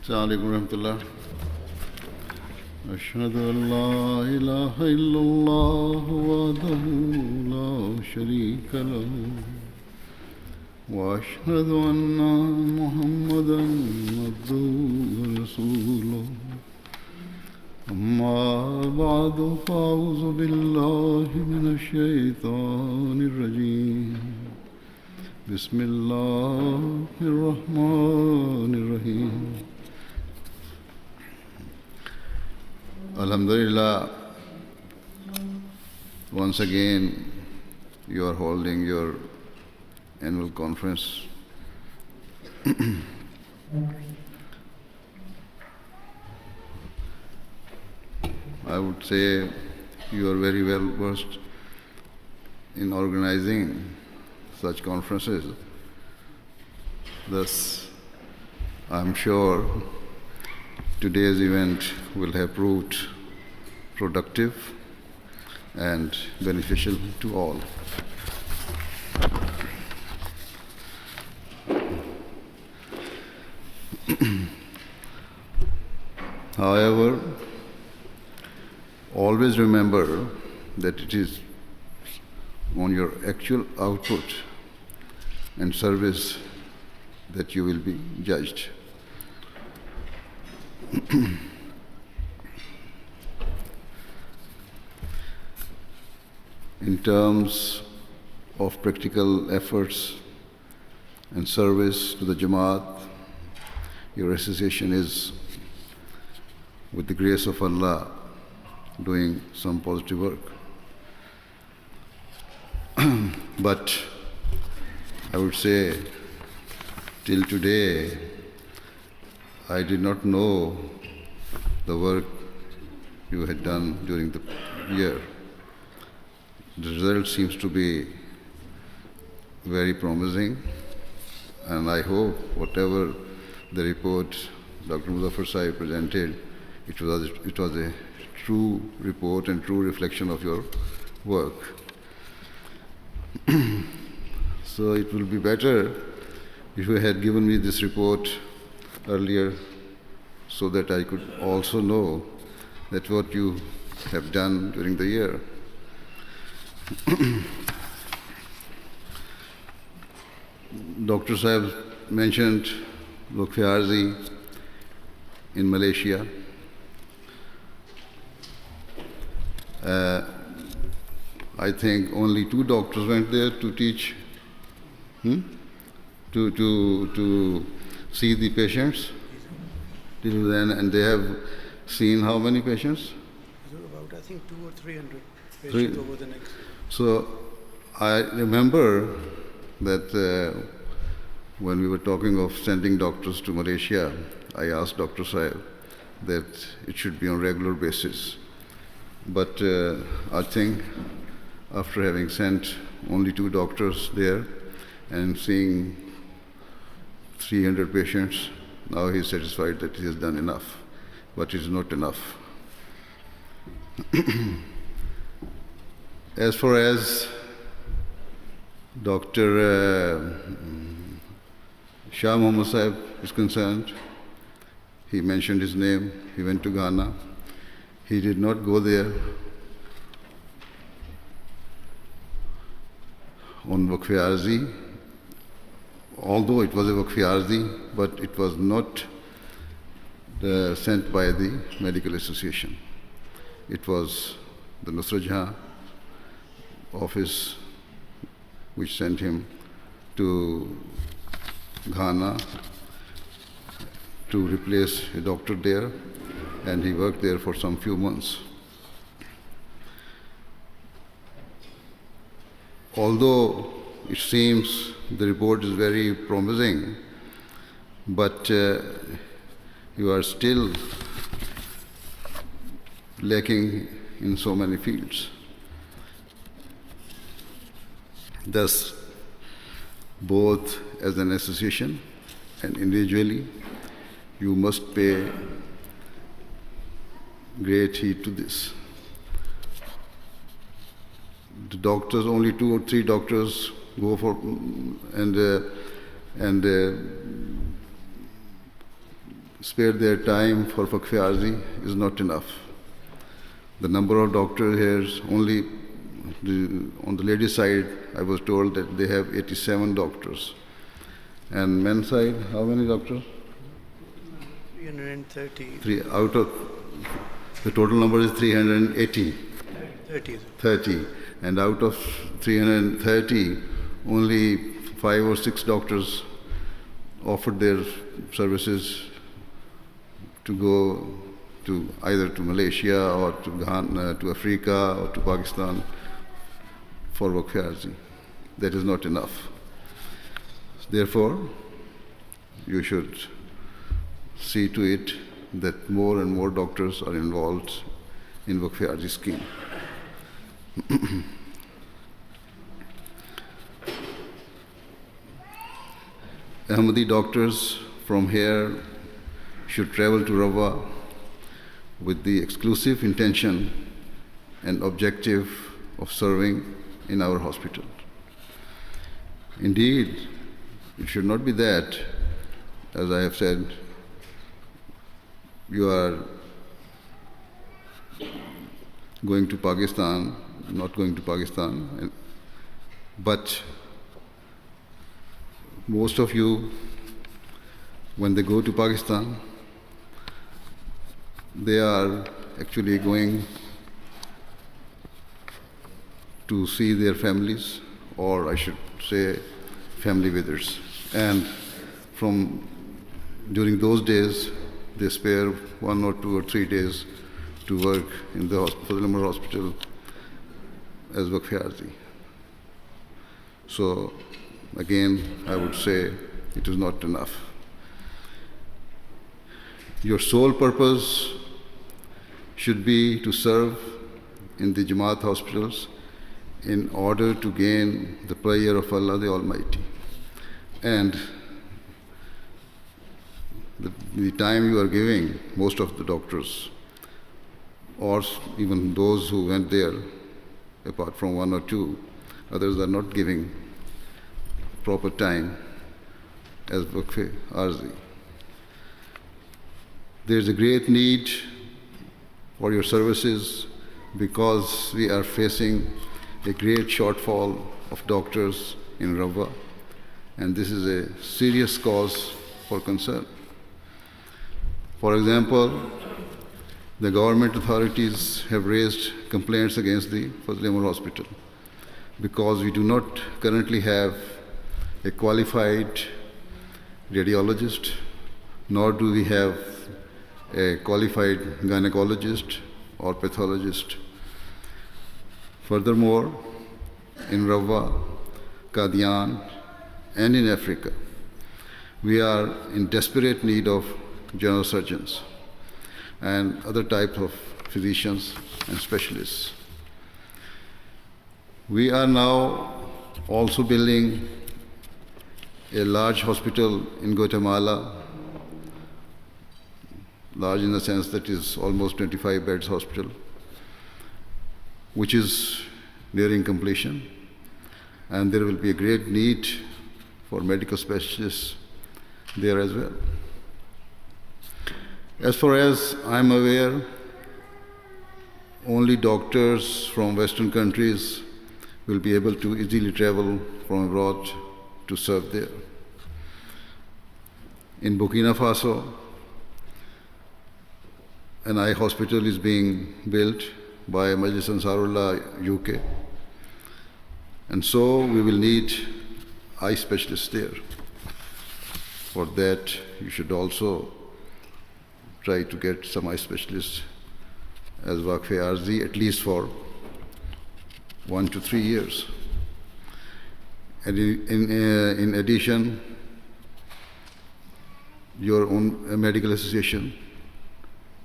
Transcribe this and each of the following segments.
السلام عليكم ورحمة الله. أشهد أن لا إله إلا الله وحده لا شريك له وأشهد أن محمدا عبده ورسوله. أما بعد فأعوذ بالله من الشيطان الرجيم. بسم الله الرحمن الرحيم. Alhamdulillah, once again you are holding your annual conference. I would say you are very well versed in organizing such conferences. Thus, I am sure today's event will have proved productive and beneficial to all. However, always remember that it is on your actual output and service that you will be judged. In terms of practical efforts and service to the Jamaat, your association is, with the grace of Allah, doing some positive work. But I would say, till today, I did not know the work you had done during the year. The result seems to be very promising, and I hope whatever the report Dr. Muzaffar Sahib presented, it was a true report and true reflection of your work. So it will be better if you had given me this report earlier, so that I could also know that what you have done during the year. Dr. Sahib mentioned Lukhiarzi in Malaysia. I think only 2 doctors went there to teach, to see the patients till then, and they have seen how many patients? About, I think, 200 or 300 patients over the next. So I remember that when we were talking of sending doctors to Malaysia, I asked Dr. Sahib that it should be on regular basis. But I think after having sent only 2 doctors there and seeing 300 patients, now he is satisfied that he has done enough. But it is not enough. As far as Dr. Shah Muhammad Sahib is concerned, he mentioned his name. He went to Ghana. He did not go there on Wakfi-Arzi, although it was a Wakfi-Arzi, but it was not sent by the medical association. It was the Nusrat Jahan office which sent him to Ghana to replace a doctor there, and he worked there for some few months. Although it seems the report is very promising, but you are still lacking in so many fields. Thus, both as an association and individually, you must pay great heed to this. The doctors, only 2 or 3 doctors go for spare their time for Fakh-e-Arzi is not enough. The number of doctors here is only, on the ladies' side, I was told that they have 87 doctors. And men's side, how many doctors? 330. Out of the total number is 380. 30. And out of 330, only 5 or 6 doctors offered their services to go to either to Malaysia or to Ghana, to Africa or to Pakistan for Fakh-e-Arzi. That is not enough. Therefore, you should see to it that more and more doctors are involved in Fakh-e-Arzi scheme. Ahmadi doctors from here should travel to Rabwa with the exclusive intention and objective of serving in our hospital. Indeed, it should not be that, as I have said, you are going to Pakistan, not going to Pakistan, but most of you, when they go to Pakistan, they are actually going to see their families, or I should say family visitors. And during those days, they spare 1 or 2 or 3 days to work in the Fazl Hospital as Fakh-e-Arzi. So, again, I would say it is not enough. Your sole purpose should be to serve in the Jamaat hospitals in order to gain the prayer of Allah the Almighty. And the time you are giving, most of the doctors, or even those who went there, apart from 1 or 2, others are not giving proper time as Fakh-e-Arzi. There is a great need for your services because we are facing a great shortfall of doctors in Rabwa, and this is a serious cause for concern. For example, the government authorities have raised complaints against the Fazl Hospital because we do not currently have a qualified radiologist, nor do we have a qualified gynecologist or pathologist. Furthermore, in Rabwa, Qadian, and in Africa, we are in desperate need of general surgeons and other types of physicians and specialists. We are now also building a large hospital in Guatemala, large in the sense that is almost 25 beds hospital, which is nearing completion, and there will be a great need for medical specialists there as well. As far as I am aware, only doctors from Western countries will be able to easily travel from abroad to serve there. In Burkina Faso, an eye hospital is being built by Majlis Ansarullah UK, and so we will need eye specialists there. For that, you should also try to get some eye specialists as Fakh-e-Arzi, at least for 1 to 3 years. And in addition, your own medical association,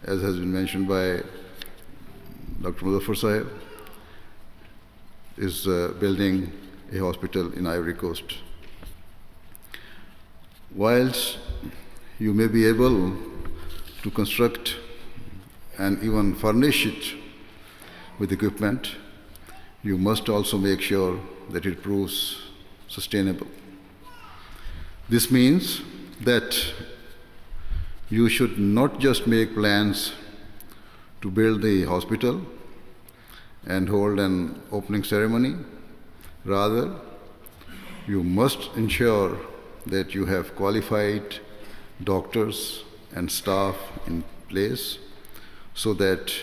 as has been mentioned by Dr. Muzaffar Sahib, is building a hospital in Ivory Coast. Whilst you may be able to construct and even furnish it with equipment, you must also make sure that it proves sustainable. This means that you should not just make plans to build the hospital and hold an opening ceremony. Rather, you must ensure that you have qualified doctors and staff in place so that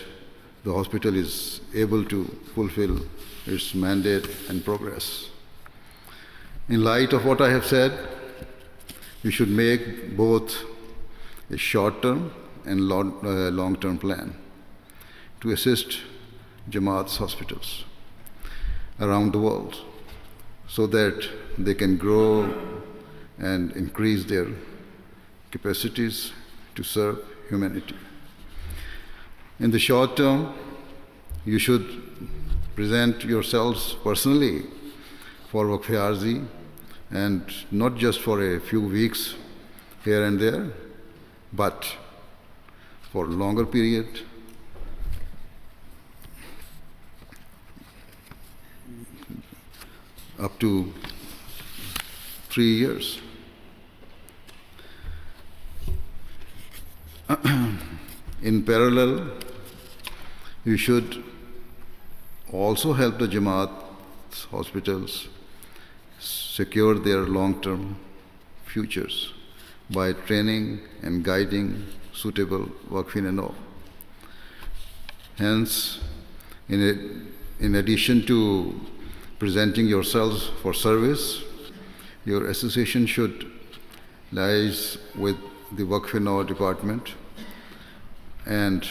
the hospital is able to fulfill its mandate and progress. In light of what I have said, you should make both a short-term and long-term plan to assist Jamaat's hospitals around the world so that they can grow and increase their capacities to serve humanity. In the short term, you should present yourselves personally for Waqf-e Arzi, and not just for a few weeks here and there, but for a longer period. Up to 3 years. In parallel, you should also help the Jamaat hospitals secure their long-term futures by training and guiding suitable Waqf-e-Nau. Hence, in addition to presenting yourselves for service, your association should liaise with the Waqf-e-Nau department and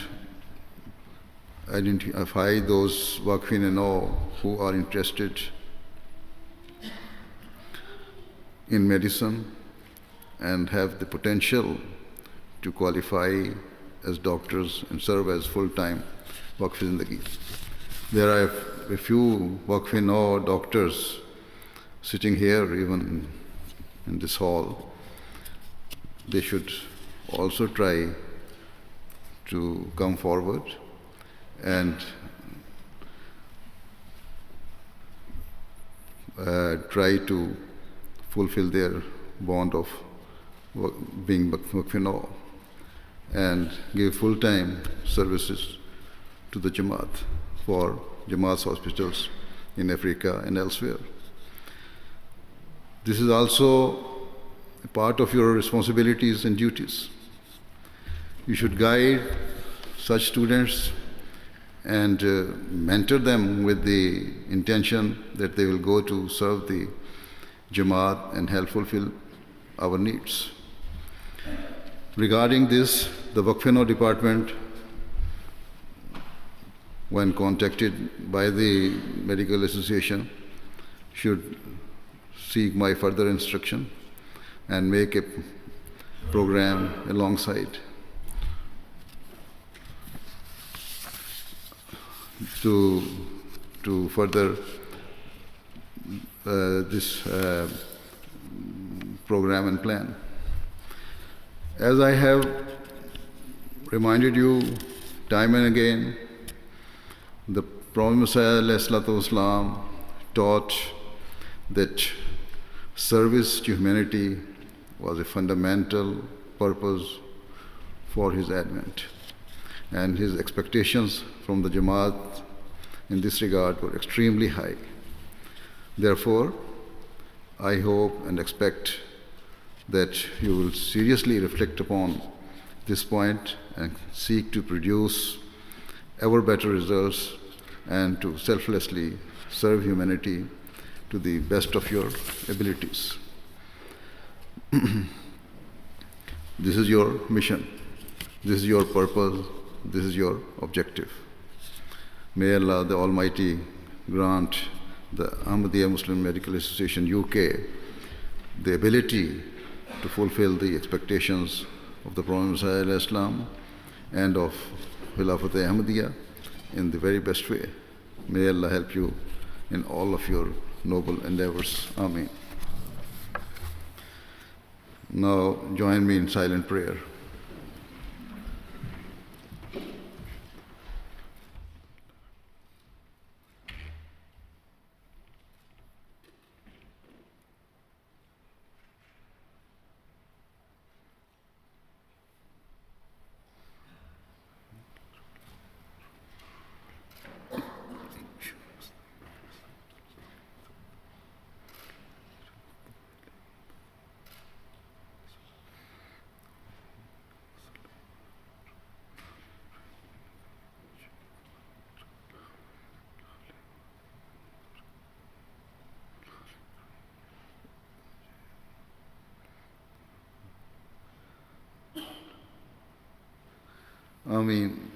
identify those Waqf-e-Nau who are interested in medicine and have the potential to qualify as doctors and serve as full-time Waqf-e-Zindagi. There are a few Waqf-e-Nau doctors sitting here, even in this hall. They should also try to come forward and try to fulfill their bond of being Waqf-e-Nau and give full-time services to the Jamaat for Jamaat's hospitals in Africa and elsewhere. This is also a part of your responsibilities and duties. You should guide such students and mentor them with the intention that they will go to serve the Jamaat and help fulfill our needs. Regarding this, the Waqf-e-Nau department, when contacted by the medical association, should seek my further instruction and make a program alongside to further this program and plan. As I have reminded you time and again, the Prophet Muhammad taught that service to humanity was a fundamental purpose for his advent, and his expectations from the Jamaat in this regard were extremely high. Therefore, I hope and expect that you will seriously reflect upon this point and seek to produce ever better results and to selflessly serve humanity to the best of your abilities. This is your mission, this is your purpose, this is your objective. May Allah the Almighty grant the Ahmadiyya Muslim Medical Association UK the ability to fulfill the expectations of the Prophet ﷺ and of Khilafat Ahmadiyya in the very best way. May Allah help you in all of your noble endeavors. Ameen. Now join me in silent prayer. I mean,